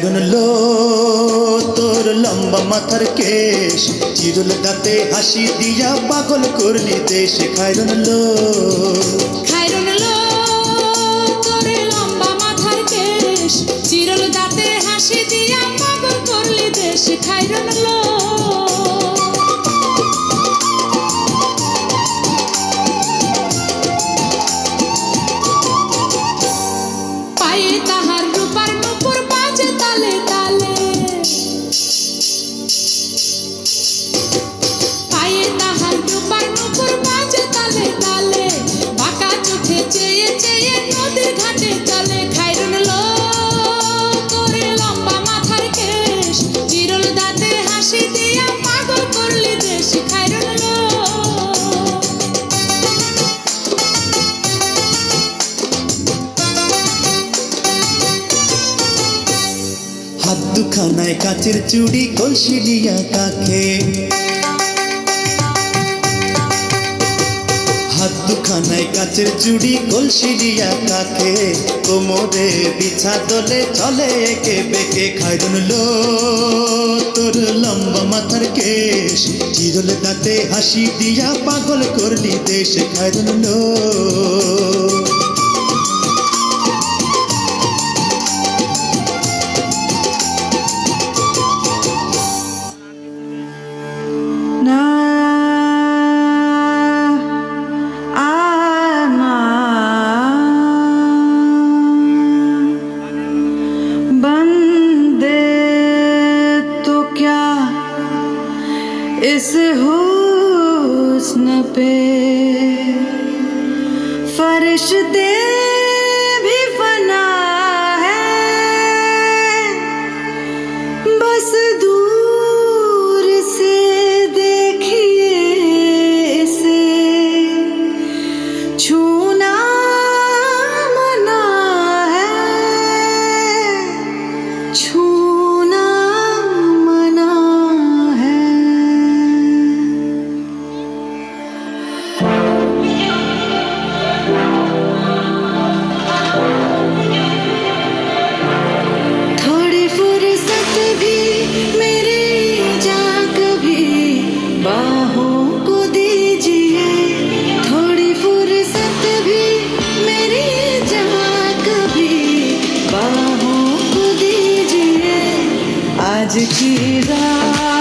খায়রন লো তোর লম্বা মাথার কেশ, চিরুল দাঁতে হাসি দিয়া পাগল করলি দেশ। খায়রন লো খায়রন লো তোর লম্বা মাথার কেশ, চিরল দাঁতে হাসি দিয়া পাগল করলি দেশ। খায়রন লো পায়ে তাহার রূপার নুপুর বাজে তালে তালে, পায়ে তাহার রূপার নুপুর বাজে তালে তালে, বাঁকা চোখে চেয়ে চেয়ে নদীর ঘাটে চলে। খায়রন লো তোর লম্বা মাথার কেশ, চিরল দাঁতে হাসি দিয়া পাগল করলি দেশ। খায়রন লো হাত দুখানায় কাচের চুড়ি কলসি দিয়া কাখে, হাত দুখানায় কাচের চুড়ি কলসি দিয়া কাখে, কোমরে বিছা দলে চলে একে বেঁকে। খায়রন লো তোর লম্বা মাথার কেশ, চিরল দাঁতে হাসি দিয়া পাগল করলি দেশ। খায়রন লো ना आना बंदे तो क्या इस हुस्न पे फरिश्ते भी फना है, बस दूर से देखिए इसे, छूना मना है, छूना मना है। थोड़ी फुर्सत भी मेरी जान कभी बाहों को दीजिए, थोड़ी फुर्सत भी मेरी जान कभी बाहों को दीजिए। आज की रात